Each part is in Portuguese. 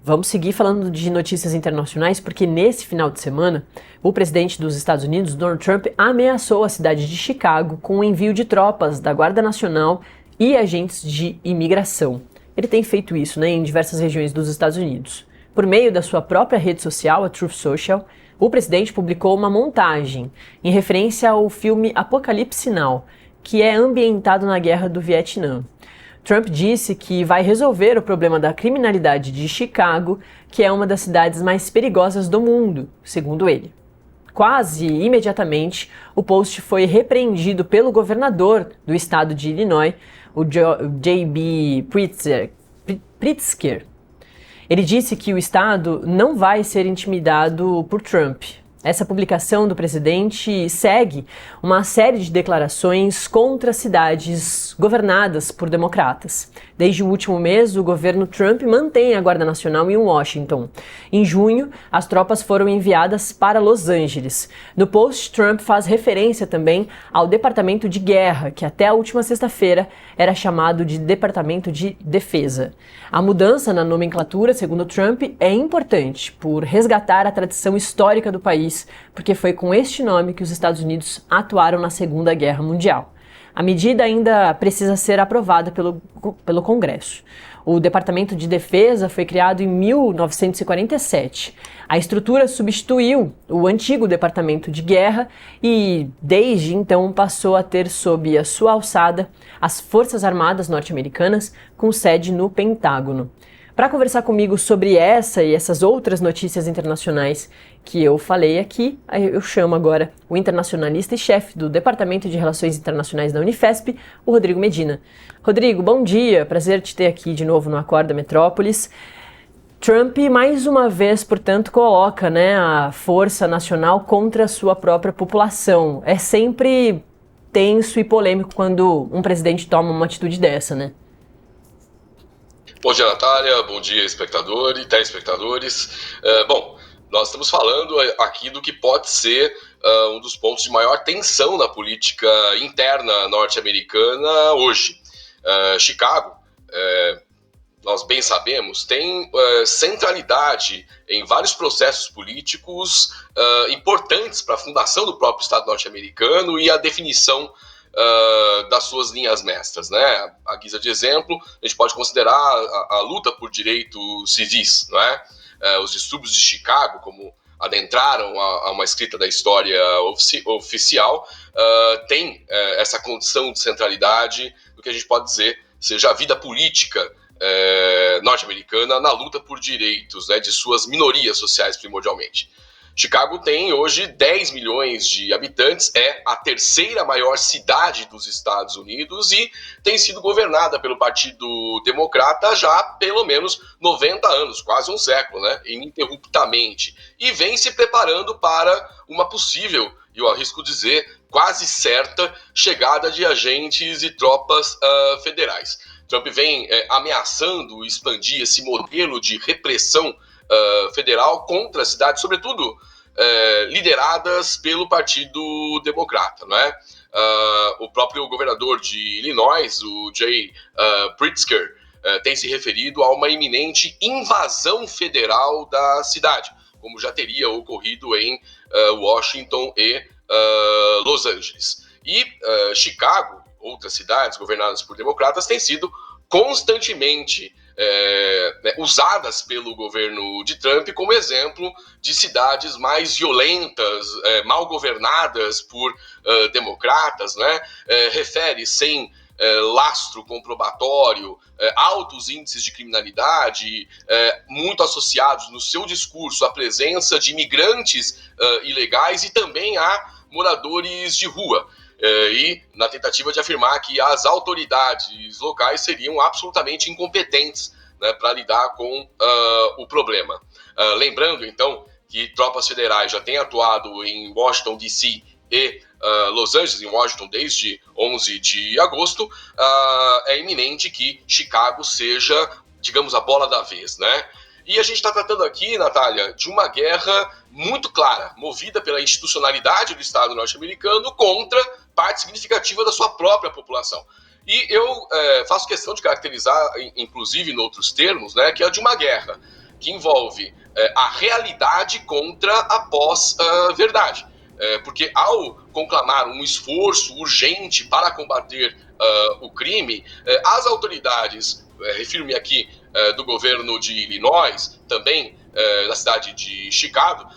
Vamos seguir falando de notícias internacionais porque nesse final de semana, o presidente dos Estados Unidos, Donald Trump, ameaçou a cidade de Chicago com o envio de tropas da Guarda Nacional e agentes de imigração. Ele tem feito isso, em diversas regiões dos Estados Unidos. Por meio da sua própria rede social, a Truth Social, o presidente publicou uma montagem em referência ao filme Apocalipse Now, que é ambientado na Guerra do Vietnã. Trump disse que vai resolver o problema da criminalidade de Chicago, que é uma das cidades mais perigosas do mundo, segundo ele. Quase imediatamente, o post foi repreendido pelo governador do estado de Illinois, o J.B. Pritzker. Ele disse que o estado não vai ser intimidado por Trump. Essa publicação do presidente segue uma série de declarações contra cidades governadas por democratas. Desde o último mês, o governo Trump mantém a Guarda Nacional em Washington. Em junho, as tropas foram enviadas para Los Angeles. No post, Trump faz referência também ao Departamento de Guerra, que até a última sexta-feira era chamado de Departamento de Defesa. A mudança na nomenclatura, segundo Trump, é importante por resgatar a tradição histórica do país, porque foi com este nome que os Estados Unidos atuaram na Segunda Guerra Mundial. A medida ainda precisa ser aprovada pelo Congresso. O Departamento de Defesa foi criado em 1947. A estrutura substituiu o antigo Departamento de Guerra e, desde então, passou a ter sob a sua alçada as Forças Armadas norte-americanas, com sede no Pentágono. Para conversar comigo sobre essa e essas outras notícias internacionais que eu falei aqui, eu chamo agora o internacionalista e chefe do Departamento de Relações Internacionais da Unifesp, o Rodrigo Medina. Rodrigo, bom dia, prazer te ter aqui de novo no Acorda Metrópolis. Trump, mais uma vez, portanto, coloca a força nacional contra a sua própria população. É sempre tenso e polêmico quando um presidente toma uma atitude dessa, né? Bom dia, Natália. Bom dia, espectadores e telespectadores. Nós estamos falando aqui do que pode ser um dos pontos de maior tensão na política interna norte-americana hoje. Chicago, nós bem sabemos, tem centralidade em vários processos políticos importantes para a fundação do próprio Estado norte-americano e a definição das suas linhas mestras, né? À guisa de exemplo, a gente pode considerar a luta por direitos civis, não é? Os distúrbios de Chicago, como adentraram a uma escrita da história oficial, tem essa condição de centralidade do que a gente pode dizer seja a vida política norte-americana na luta por direitos, né, de suas minorias sociais primordialmente. Chicago tem hoje 10 milhões de habitantes, é a terceira maior cidade dos Estados Unidos e tem sido governada pelo Partido Democrata já há pelo menos 90 anos, quase um século, né, ininterruptamente. E vem se preparando para uma possível, e eu arrisco dizer, quase certa chegada de agentes e tropas federais. Trump vem ameaçando expandir esse modelo de repressão federal contra as cidades, sobretudo lideradas pelo Partido Democrata, não é? O próprio governador de Illinois, o J. Pritzker, tem se referido a uma iminente invasão federal da cidade, como já teria ocorrido em Washington e Los Angeles. E Chicago, outras cidades governadas por democratas, têm sido constantemente usadas pelo governo de Trump como exemplo de cidades mais violentas, mal governadas por democratas, né? Refere sem lastro comprobatório, altos índices de criminalidade, muito associados no seu discurso à presença de imigrantes ilegais e também a moradores de rua. E na tentativa de afirmar que as autoridades locais seriam absolutamente incompetentes, né, para lidar com o problema. Lembrando, então, que tropas federais já têm atuado em Washington, D.C. e Los Angeles, em Washington, desde 11 de agosto, é iminente que Chicago seja, digamos, a bola da vez, né? E a gente está tratando aqui, Natália, de uma guerra muito clara, movida pela institucionalidade do Estado norte-americano contra parte significativa da sua própria população. E eu faço questão de caracterizar, inclusive em outros termos, né, que é de uma guerra. que envolve a realidade contra a pós-verdade. Porque ao conclamar um esforço urgente para combater o crime, as autoridades, refiro-me aqui do governo de Illinois, também da cidade de Chicago,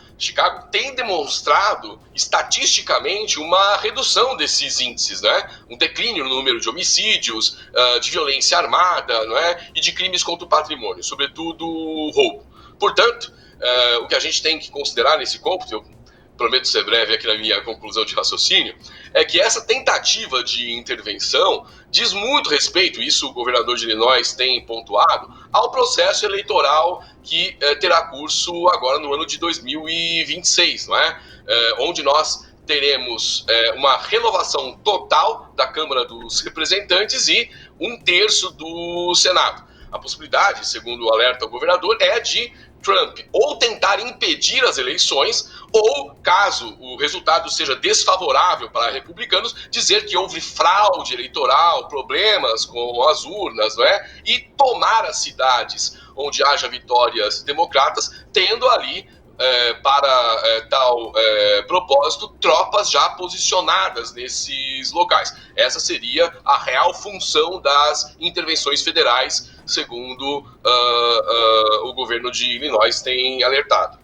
tem demonstrado estatisticamente uma redução desses índices, né? Um declínio no número de homicídios, de violência armada, né? E de crimes contra o patrimônio, sobretudo roubo. Portanto, o que a gente tem que considerar nesse cômputo, eu prometo ser breve aqui na minha conclusão de raciocínio, é que essa tentativa de intervenção diz muito respeito, isso o governador de Illinois tem pontuado, ao processo eleitoral que terá curso agora no ano de 2026, não é? Onde nós teremos uma renovação total da Câmara dos Representantes e 1/3 do Senado. A possibilidade, segundo o alerta ao governador, é de Trump ou tentar impedir as eleições, ou, caso o resultado seja desfavorável para republicanos, dizer que houve fraude eleitoral, problemas com as urnas, não é? E tomar as cidades onde haja vitórias democratas, tendo ali para tal propósito, tropas já posicionadas nesses locais. Essa seria a real função das intervenções federais, segundo o governo de Illinois tem alertado.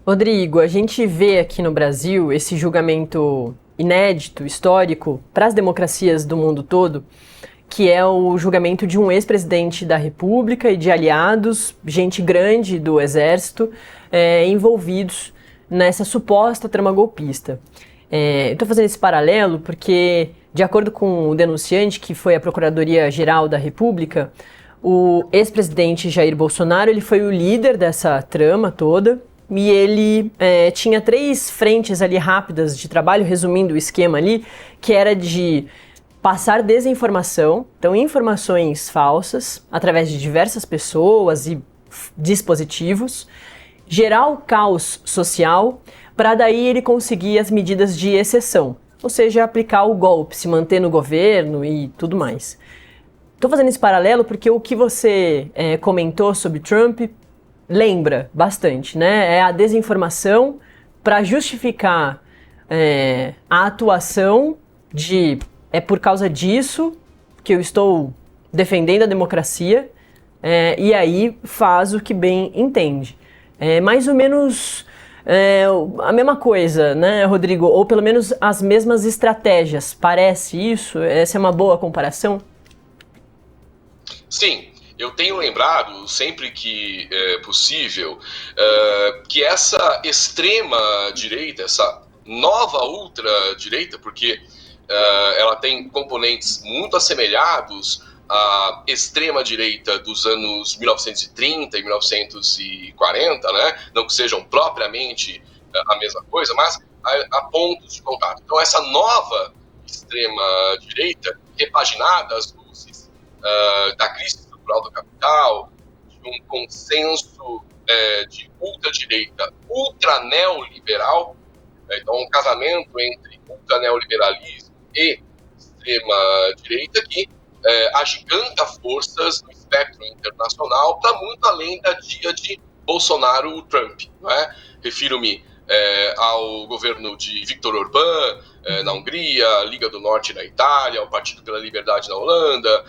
Rodrigo, a gente vê aqui no Brasil esse julgamento inédito, histórico, para as democracias do mundo todo, que é o julgamento de um ex-presidente da República e de aliados, gente grande do Exército, envolvidos nessa suposta trama golpista. Estou fazendo esse paralelo porque, de acordo com o denunciante, que foi a Procuradoria-Geral da República, o ex-presidente Jair Bolsonaro ele foi o líder dessa trama toda e ele tinha 3 frentes ali rápidas de trabalho, resumindo o esquema ali, que era de passar desinformação, então informações falsas, através de diversas pessoas e dispositivos, gerar o caos social, para daí ele conseguir as medidas de exceção, ou seja, aplicar o golpe, se manter no governo e tudo mais. Estou fazendo esse paralelo porque o que você comentou sobre Trump lembra bastante, né? É a desinformação para justificar a atuação de é por causa disso que eu estou defendendo a democracia, e aí faz o que bem entende. É mais ou menos a mesma coisa, né, Rodrigo? Ou pelo menos as mesmas estratégias. Parece isso? Essa é uma boa comparação? Sim, eu tenho lembrado, sempre que é possível, que essa extrema-direita, essa nova ultra-direita, porque ela tem componentes muito assemelhados à extrema-direita dos anos 1930 e 1940, né? Não que sejam propriamente a mesma coisa, mas há pontos de contato. Então, essa nova extrema-direita, repaginada às luzes da crise estrutural do capital, de um consenso de ultra-direita, ultra-neoliberal, então um casamento entre ultra-neoliberalismo e extrema-direita que agiganta forças no espectro internacional para muito além da dia de Bolsonaro-Trump. Refiro-me ao governo de Viktor Orbán na Hungria, Liga do Norte na Itália, o Partido pela Liberdade na Holanda,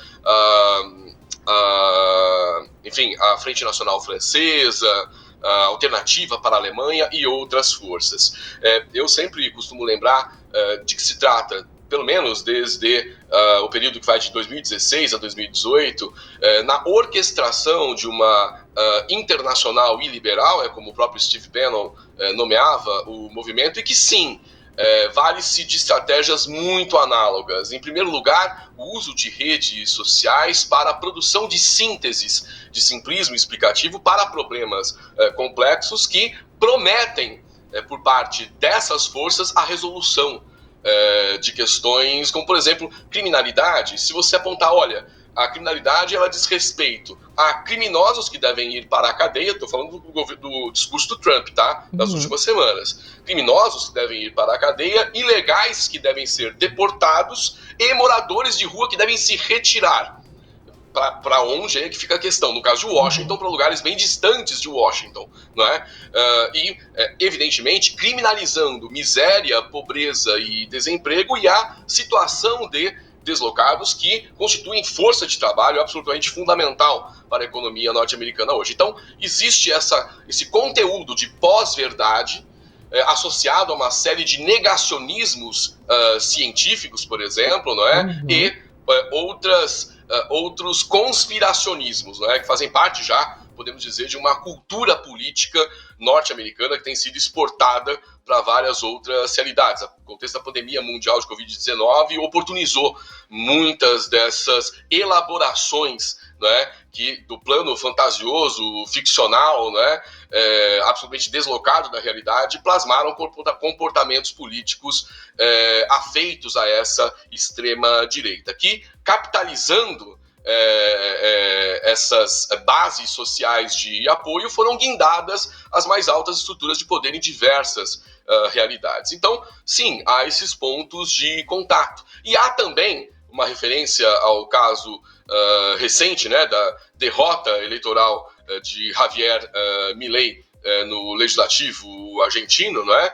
enfim, a Frente Nacional Francesa, a Alternativa para a Alemanha e outras forças. Eu sempre costumo lembrar de que se trata, pelo menos desde o período que vai de 2016 a 2018, na orquestração de uma internacional iliberal, como o próprio Steve Bannon nomeava o movimento, e que sim, vale-se de estratégias muito análogas. Em primeiro lugar, o uso de redes sociais para a produção de sínteses, de simplismo explicativo para problemas complexos que prometem, por parte dessas forças, a resolução de questões como, por exemplo, criminalidade. Se você apontar, olha, a criminalidade ela diz respeito a criminosos que devem ir para a cadeia, estou falando do discurso do Trump, tá? Das últimas semanas. Criminosos que devem ir para a cadeia, ilegais que devem ser deportados e moradores de rua que devem se retirar. para onde é que fica a questão. No caso de Washington, para lugares bem distantes de Washington, não é? Evidentemente, criminalizando miséria, pobreza e desemprego e a situação de deslocados que constituem força de trabalho absolutamente fundamental para a economia norte-americana hoje. Então, existe esse conteúdo de pós-verdade associado a uma série de negacionismos científicos, por exemplo, não é? E outros conspiracionismos, não é? Que fazem parte já, podemos dizer, de uma cultura política norte-americana que tem sido exportada para várias outras realidades. O contexto da pandemia mundial de Covid-19 oportunizou muitas dessas elaborações, né, do plano fantasioso, ficcional, né, absolutamente deslocado da realidade, plasmaram comportamentos políticos afeitos a essa extrema-direita, que, capitalizando essas bases sociais de apoio, foram guindadas às mais altas estruturas de poder em diversas realidades. Então, sim, há esses pontos de contato. E há também uma referência ao caso recente, né, da derrota eleitoral de Javier Milei no legislativo argentino, não é?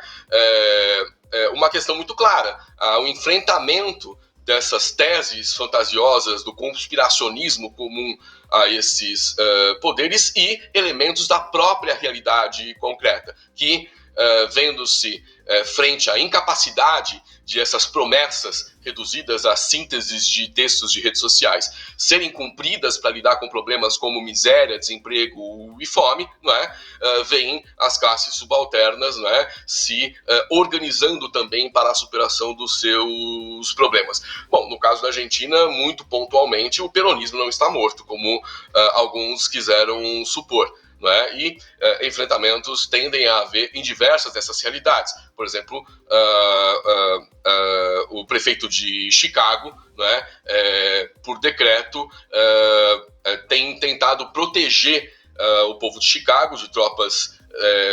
Uma questão muito clara, o enfrentamento dessas teses fantasiosas do conspiracionismo comum a esses poderes e elementos da própria realidade concreta, que, vendo-se frente à incapacidade de essas promessas reduzidas a sínteses de textos de redes sociais serem cumpridas para lidar com problemas como miséria, desemprego e fome, não é? Vêm as classes subalternas, não é? Se organizando também para a superação dos seus problemas. Bom, no caso da Argentina, muito pontualmente, o peronismo não está morto, como alguns quiseram supor. Não é? E enfrentamentos tendem a haver em diversas dessas realidades. Por exemplo, o prefeito de Chicago, não é? Por decreto, tem tentado proteger o povo de Chicago de tropas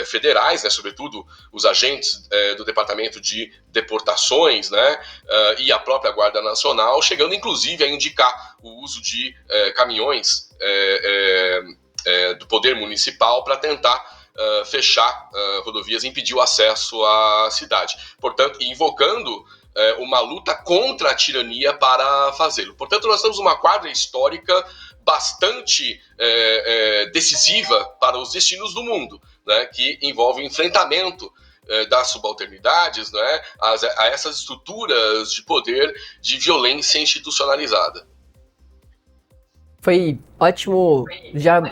federais, né, sobretudo os agentes do Departamento de Deportações, né, e a própria Guarda Nacional, chegando inclusive a indicar o uso de caminhões do poder municipal para tentar fechar rodovias e impedir o acesso à cidade. Portanto, invocando uma luta contra a tirania para fazê-lo. Portanto, nós temos uma quadra histórica bastante decisiva para os destinos do mundo, né, que envolve o enfrentamento das subalternidades, né, a essas estruturas de poder de violência institucionalizada. Foi ótimo já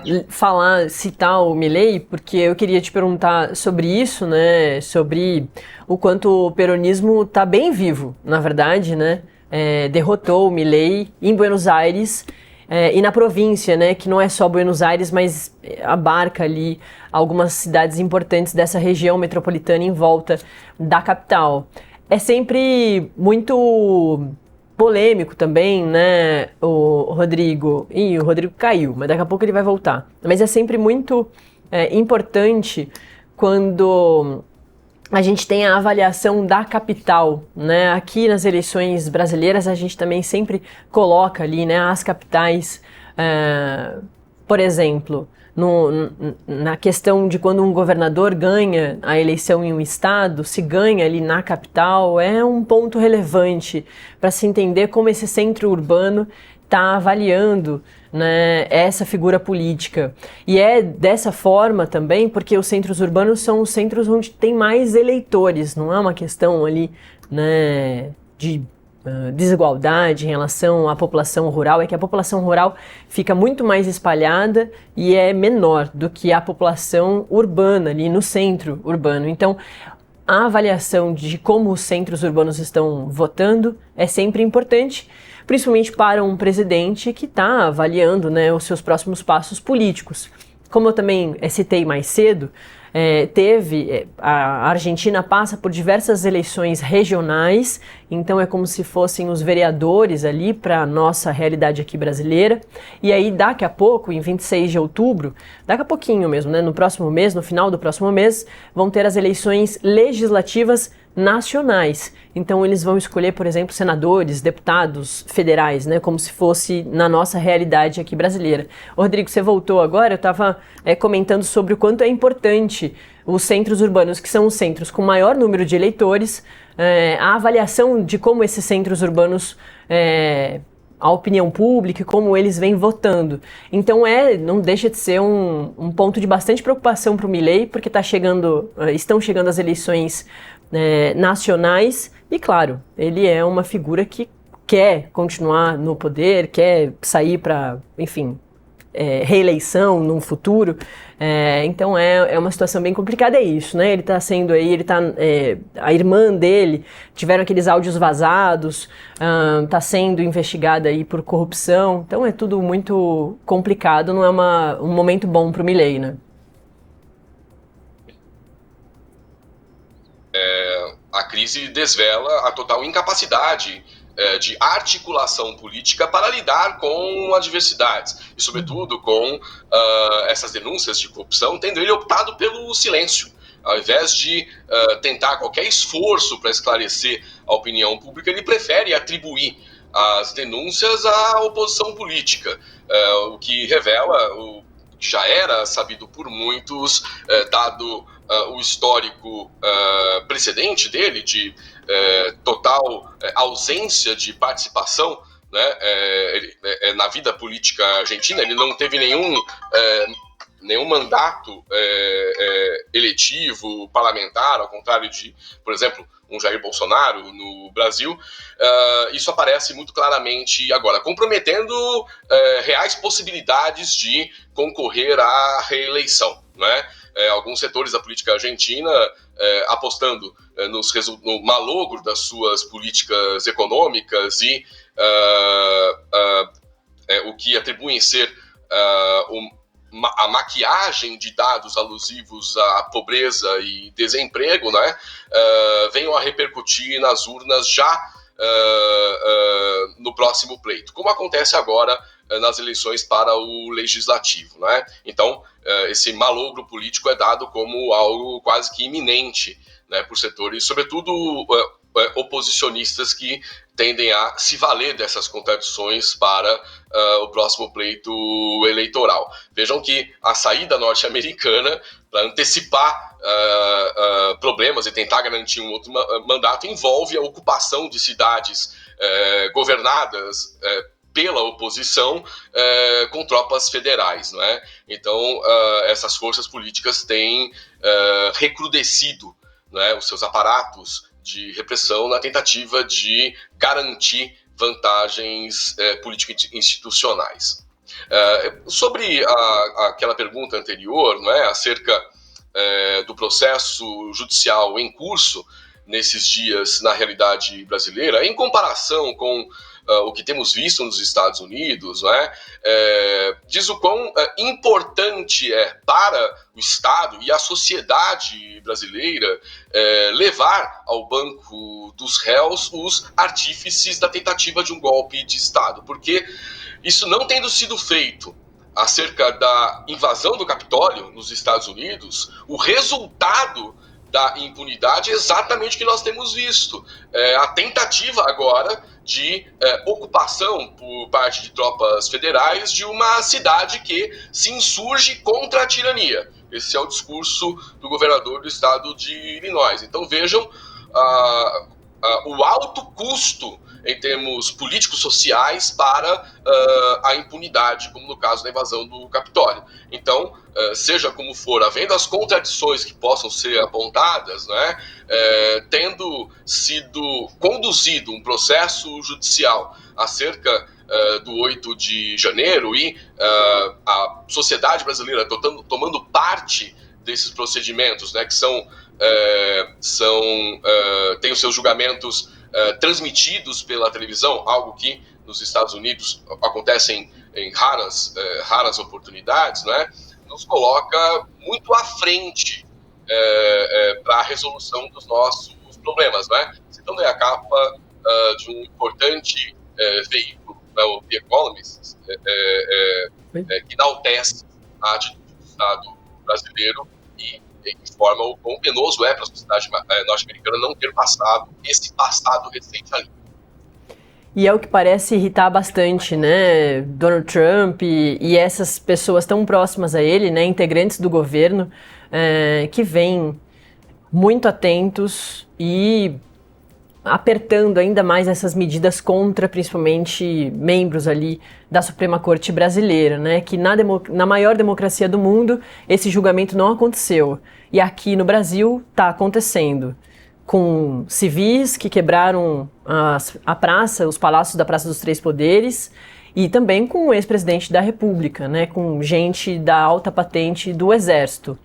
citar o Milei, porque eu queria te perguntar sobre isso, né? Sobre o quanto o peronismo está bem vivo, na verdade, né? Derrotou o Milei em Buenos Aires e na província, né? Que não é só Buenos Aires, mas abarca ali algumas cidades importantes dessa região metropolitana em volta da capital. É sempre muito polêmico também, né, o Rodrigo. Ih, o Rodrigo caiu, mas daqui a pouco ele vai voltar. Mas é sempre muito importante quando a gente tem a avaliação da capital, né? Aqui nas eleições brasileiras a gente também sempre coloca ali, né, as capitais, por exemplo, na questão de quando um governador ganha a eleição em um estado, se ganha ali na capital, é um ponto relevante para se entender como esse centro urbano está avaliando, né, essa figura política. E é dessa forma também porque os centros urbanos são os centros onde tem mais eleitores, não é uma questão ali, né, de desigualdade em relação à população rural, é que a população rural fica muito mais espalhada e é menor do que a população urbana ali no centro urbano. Então, a avaliação de como os centros urbanos estão votando é sempre importante, principalmente para um presidente que está avaliando, né, os seus próximos passos políticos. Como eu também citei mais cedo, a Argentina passa por diversas eleições regionais, então é como se fossem os vereadores ali para a nossa realidade aqui brasileira. E aí daqui a pouco, em 26 de outubro, daqui a pouquinho mesmo, né, no próximo mês, no final do próximo mês, vão ter as eleições legislativas nacionais. Então eles vão escolher, por exemplo, senadores, deputados federais, né, como se fosse na nossa realidade aqui brasileira. Rodrigo, você voltou agora, eu estava comentando sobre o quanto é importante os centros urbanos, que são os centros com maior número de eleitores, a avaliação de como esses centros urbanos a opinião pública e como eles vêm votando. Então não deixa de ser um ponto de bastante preocupação para o Milei, porque estão chegando as eleições nacionais e, claro, ele é uma figura que quer continuar no poder, quer sair para, enfim, reeleição num futuro. Então é uma situação bem complicada, é isso, né? Ele está sendo aí, a irmã dele, tiveram aqueles áudios vazados, está sendo investigada aí por corrupção, então é tudo muito complicado, não é um momento bom para o Milei, né? A crise desvela a total incapacidade de articulação política para lidar com adversidades e, sobretudo, com essas denúncias de corrupção, tendo ele optado pelo silêncio. Ao invés de tentar qualquer esforço para esclarecer a opinião pública, ele prefere atribuir as denúncias à oposição política, o que revela o que já era sabido por muitos, dado o histórico precedente dele de total ausência de participação, né, na vida política argentina. Ele não teve nenhum mandato eletivo, parlamentar, ao contrário de, por exemplo, um Jair Bolsonaro no Brasil. Isso aparece muito claramente agora, comprometendo reais possibilidades de concorrer à reeleição, né? Alguns setores da política argentina apostando no malogro das suas políticas econômicas e o que atribuem ser a maquiagem de dados alusivos à pobreza e desemprego, né, venham a repercutir nas urnas já no próximo pleito, como acontece agora nas eleições para o legislativo, né? Então, esse malogro político é dado como algo quase que iminente, né, por setores, sobretudo oposicionistas, que tendem a se valer dessas contradições para o próximo pleito eleitoral. Vejam que a saída norte-americana, para antecipar problemas e tentar garantir um outro mandato, envolve a ocupação de cidades governadas pela oposição com tropas federais, não é? Então, essas forças políticas têm recrudescido, né, os seus aparatos de repressão na tentativa de garantir vantagens político-institucionais. Sobre aquela pergunta anterior, não é, acerca do processo judicial em curso nesses dias na realidade brasileira, em comparação com o que temos visto nos Estados Unidos, né, diz o quão importante é para o Estado e a sociedade brasileira levar ao banco dos réus os artífices da tentativa de um golpe de Estado, porque isso não tendo sido feito acerca da invasão do Capitólio nos Estados Unidos, o resultado da impunidade é exatamente o que nós temos visto. A tentativa agora de ocupação por parte de tropas federais de uma cidade que se insurge contra a tirania. Esse é o discurso do governador do estado de Illinois. Então vejam o alto custo em termos políticos sociais para a impunidade, como no caso da invasão do Capitólio. Então, seja como for, havendo as contradições que possam ser apontadas, né, tendo sido conduzido um processo judicial acerca do 8 de janeiro e a sociedade brasileira tomando parte desses procedimentos, né, que têm os seus julgamentos transmitidos pela televisão, algo que nos Estados Unidos acontece em raras oportunidades, né, nos coloca muito à frente para a resolução dos nossos problemas, né? Citando a capa de um importante veículo, né, o The Economist, que enaltece a atitude do Estado brasileiro e informa o quão penoso é para a sociedade norte-americana não ter passado esse passado recente ali. E é o que parece irritar bastante, né, Donald Trump e essas pessoas tão próximas a ele, né, integrantes do governo, que vêm muito atentos e apertando ainda mais essas medidas contra, principalmente, membros ali da Suprema Corte brasileira, né? Que na maior democracia do mundo, esse julgamento não aconteceu. E aqui no Brasil está acontecendo, com civis que quebraram a praça, os palácios da Praça dos Três Poderes, e também com o ex-presidente da República, né? Com gente da alta patente do Exército.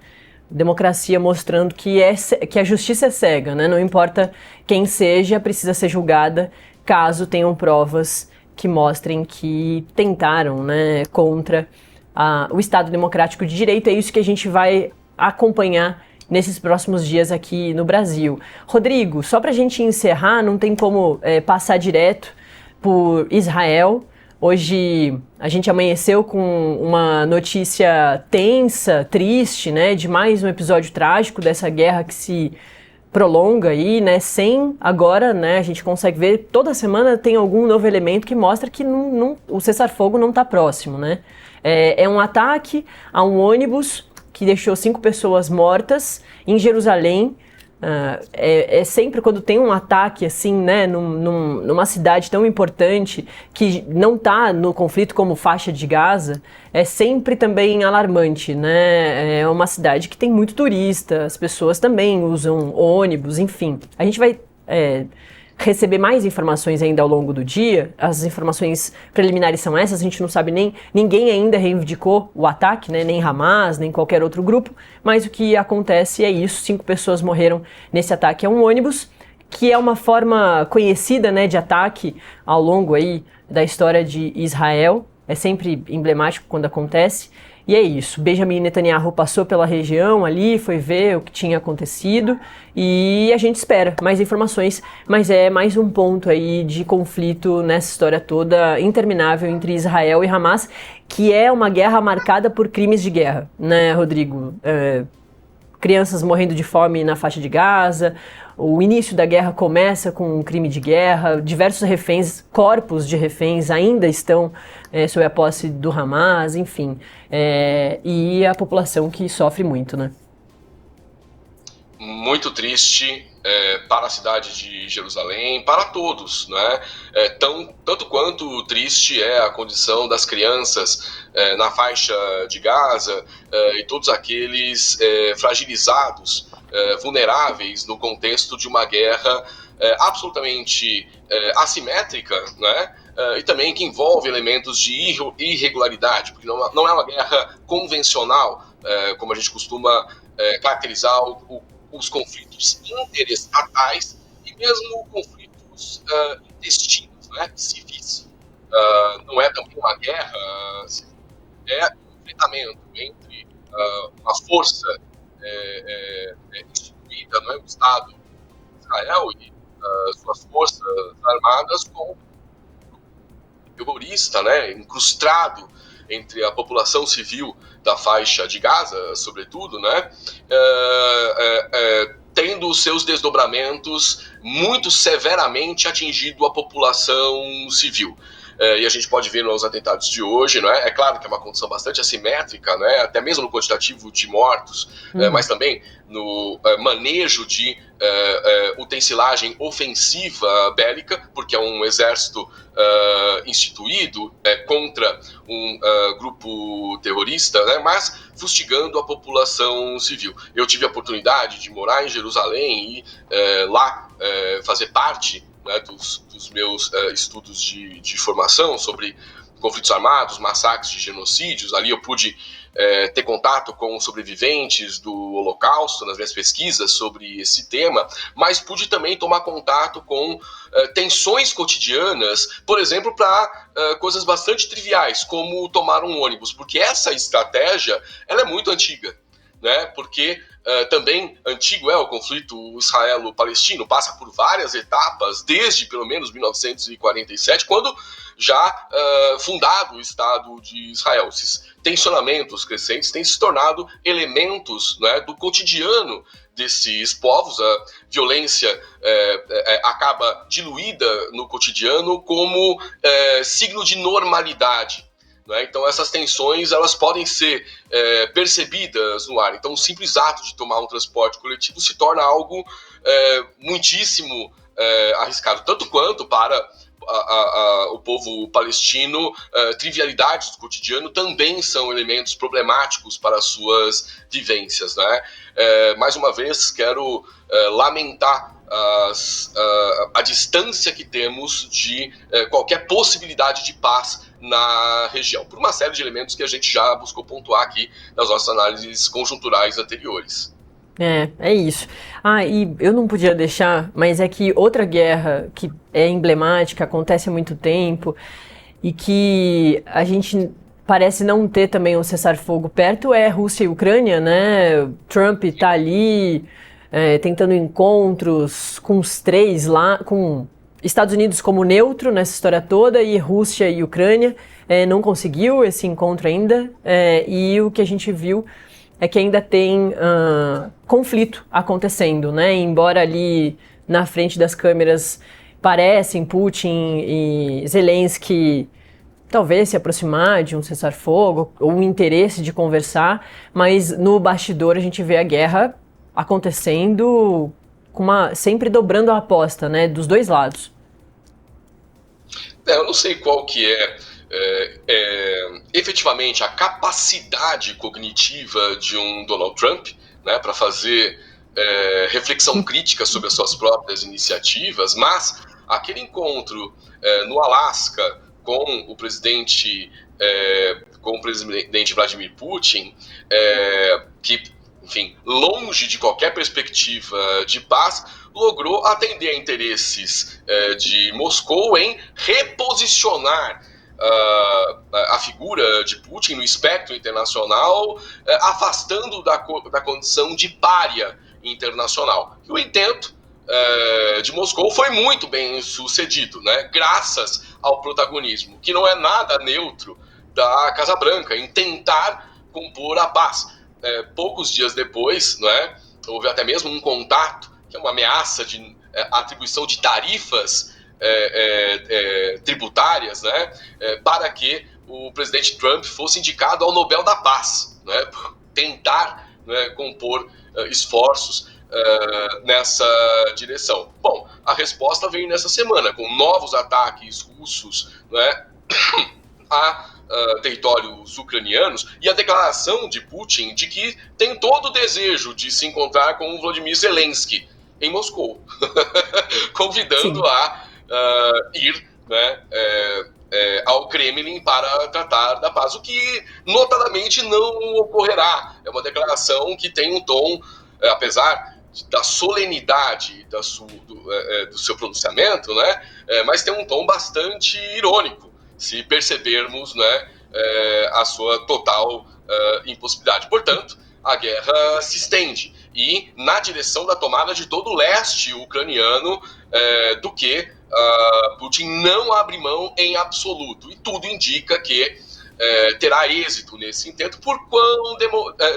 Democracia mostrando que a justiça é cega, né? Não importa quem seja, precisa ser julgada caso tenham provas que mostrem que tentaram, né, contra o Estado Democrático de Direito. É isso que a gente vai acompanhar nesses próximos dias aqui no Brasil. Rodrigo, só para a gente encerrar, não tem como passar direto por Israel. Hoje a gente amanheceu com uma notícia tensa, triste, né, de mais um episódio trágico dessa guerra que se prolonga aí, né, sem agora, né, a gente consegue ver, toda semana tem algum novo elemento que mostra que o cessar-fogo não está próximo, né. É um ataque a um ônibus que deixou 5 pessoas mortas em Jerusalém. Sempre quando tem um ataque assim, né, numa cidade tão importante que não está no conflito como faixa de Gaza, é sempre também alarmante, né? É uma cidade que tem muito turista, as pessoas também usam ônibus, enfim. A gente vai receber mais informações ainda ao longo do dia. As informações preliminares são essas, a gente não sabe ninguém ainda reivindicou o ataque, né, nem Hamas, nem qualquer outro grupo, mas o que acontece é isso, 5 pessoas morreram nesse ataque a um ônibus, que é uma forma conhecida, né, de ataque ao longo aí da história de Israel, é sempre emblemático quando acontece. E é isso, Benjamin Netanyahu passou pela região ali, foi ver o que tinha acontecido e a gente espera mais informações, mas é mais um ponto aí de conflito nessa história toda interminável entre Israel e Hamas, que é uma guerra marcada por crimes de guerra, né, Rodrigo? Crianças morrendo de fome na faixa de Gaza, o início da guerra começa com um crime de guerra, diversos reféns, corpos de reféns ainda estão sob a posse do Hamas, enfim, e a população que sofre muito, né? Muito triste para a cidade de Jerusalém, para todos, né? Tanto quanto triste é a condição das crianças na faixa de Gaza e todos aqueles fragilizados, vulneráveis no contexto de uma guerra absolutamente assimétrica, né? E também que envolve elementos de irregularidade, porque não é uma guerra convencional, como a gente costuma caracterizar os conflitos interestatais e mesmo conflitos intestinos, né, civis. Não é também uma guerra, é um enfrentamento entre uma força instituída, não é, o Estado de Israel e suas forças armadas com terrorista, né, incrustado entre a população civil da faixa de Gaza, sobretudo, né, tendo os seus desdobramentos muito severamente atingido a população civil. E a gente pode ver nos atentados de hoje, não é? É claro que é uma condição bastante assimétrica, né? Até mesmo no quantitativo de mortos, mas também no manejo de utensilagem ofensiva bélica, porque é um exército instituído contra um grupo terrorista, né? Mas fustigando a população civil. Eu tive a oportunidade de morar em Jerusalém e lá fazer parte, né, dos meus estudos de formação sobre conflitos armados, massacres de genocídios. Ali eu pude ter contato com sobreviventes do Holocausto nas minhas pesquisas sobre esse tema, mas pude também tomar contato com tensões cotidianas, por exemplo, para coisas bastante triviais, como tomar um ônibus, porque essa estratégia ela é muito antiga. né, porque também antigo é o conflito israelo-palestino, passa por várias etapas, desde pelo menos 1947, quando já fundado o Estado de Israel. Esses tensionamentos crescentes têm se tornado elementos, né, do cotidiano desses povos. A violência acaba diluída no cotidiano como signo de normalidade. Então essas tensões elas podem ser percebidas no ar. Então o simples ato de tomar um transporte coletivo se torna algo muitíssimo arriscado, tanto quanto para o povo palestino. Trivialidades do cotidiano também são elementos problemáticos para as suas vivências, né? Mais uma vez quero lamentar a distância que temos de qualquer possibilidade de paz na região, por uma série de elementos que a gente já buscou pontuar aqui nas nossas análises conjunturais anteriores. É isso. E eu não podia deixar, mas é que outra guerra que é emblemática, acontece há muito tempo, e que a gente parece não ter também um cessar-fogo perto, é Rússia e Ucrânia, né? Trump tá ali tentando encontros com os três lá, com Estados Unidos como neutro nessa história toda, e Rússia e Ucrânia. Não conseguiu esse encontro ainda, e o que a gente viu é que ainda tem conflito acontecendo, né? Embora ali na frente das câmeras parecem Putin e Zelensky talvez se aproximar de um cessar-fogo ou um interesse de conversar, mas no bastidor a gente vê a guerra acontecendo sempre dobrando a aposta, né? Dos dois lados. Eu não sei qual que efetivamente a capacidade cognitiva de um Donald Trump, né, para fazer reflexão crítica sobre as suas próprias iniciativas, mas aquele encontro no Alasca com o presidente Vladimir Putin, que, enfim, longe de qualquer perspectiva de paz, logrou atender a interesses de Moscou em reposicionar a figura de Putin no espectro internacional, afastando da condição de pária internacional. E o intento de Moscou foi muito bem sucedido, né? Graças ao protagonismo, que não é nada neutro, da Casa Branca, em tentar compor a paz. Poucos dias depois, né, houve até mesmo um contato, que é uma ameaça de atribuição de tarifas tributárias, né, para que o presidente Trump fosse indicado ao Nobel da Paz, né, tentar, né, compor esforços nessa direção. Bom, a resposta veio nessa semana, com novos ataques russos, né, a territórios ucranianos, e a declaração de Putin de que tem todo o desejo de se encontrar com o Volodymyr Zelensky em Moscou, convidando a ir, né, ao Kremlin para tratar da paz, o que notadamente não ocorrerá. É uma declaração que tem um tom, apesar da solenidade do seu pronunciamento, né, mas tem um tom bastante irônico, se percebermos, né, a sua total impossibilidade. Portanto, a guerra se estende, e na direção da tomada de todo o leste ucraniano, do que Putin não abre mão em absoluto. E tudo indica que terá êxito nesse intento, por quão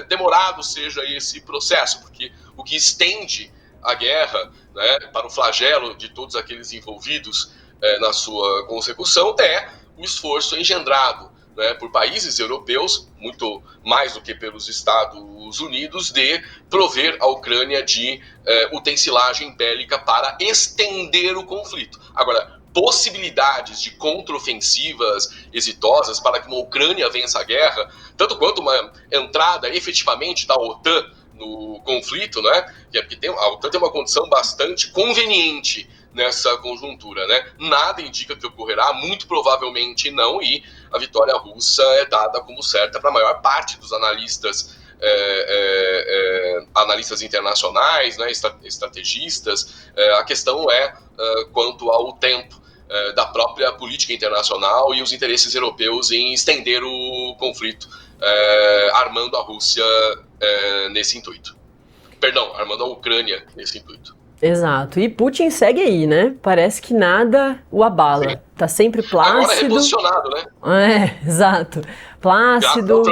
demorado seja esse processo, porque o que estende a guerra, né, para o flagelo de todos aqueles envolvidos na sua consecução é o esforço engendrado, né, por países europeus, muito mais do que pelos Estados Unidos, de prover a Ucrânia de utensilagem bélica para estender o conflito. Agora, possibilidades de contraofensivas exitosas para que uma Ucrânia vença a guerra, tanto quanto uma entrada efetivamente da OTAN no conflito, né, porque a OTAN tem uma condição bastante conveniente nessa conjuntura, né? Nada indica que ocorrerá, muito provavelmente não, e a vitória russa é dada como certa para a maior parte dos analistas internacionais, né, estrategistas. A questão é quanto ao tempo da própria política internacional e os interesses europeus em estender o conflito armando a Rússia nesse intuito. Perdão, armando a Ucrânia nesse intuito. Exato. E Putin segue aí, né? Parece que nada o abala. Sim. Tá sempre plácido. Agora reposicionado, né? Exato. Plácido.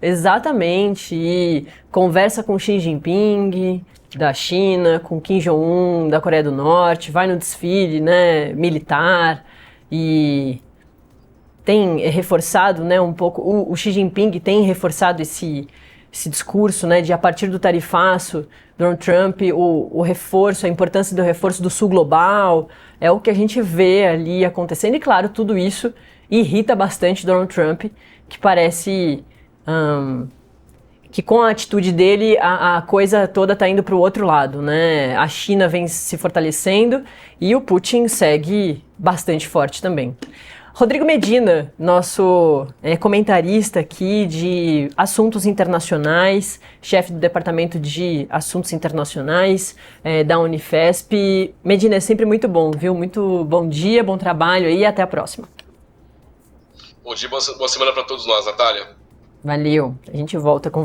Exatamente. E conversa com Xi Jinping da China, com Kim Jong-un da Coreia do Norte, vai no desfile, né, militar e tem reforçado, né, um pouco, o Xi Jinping tem reforçado esse discurso, né, de a partir do tarifaço, Donald Trump, o reforço, a importância do reforço do sul global, é o que a gente vê ali acontecendo e claro, tudo isso irrita bastante Donald Trump, que parece que com a atitude dele a coisa toda está indo para o outro lado, né? A China vem se fortalecendo e o Putin segue bastante forte também. Rodrigo Medina, nosso comentarista aqui de assuntos internacionais, chefe do Departamento de Assuntos Internacionais da Unifesp. Medina, é sempre muito bom, viu? Muito bom dia, bom trabalho e até a próxima. Bom dia, boa semana para todos nós, Natália. Valeu, a gente volta a conversar.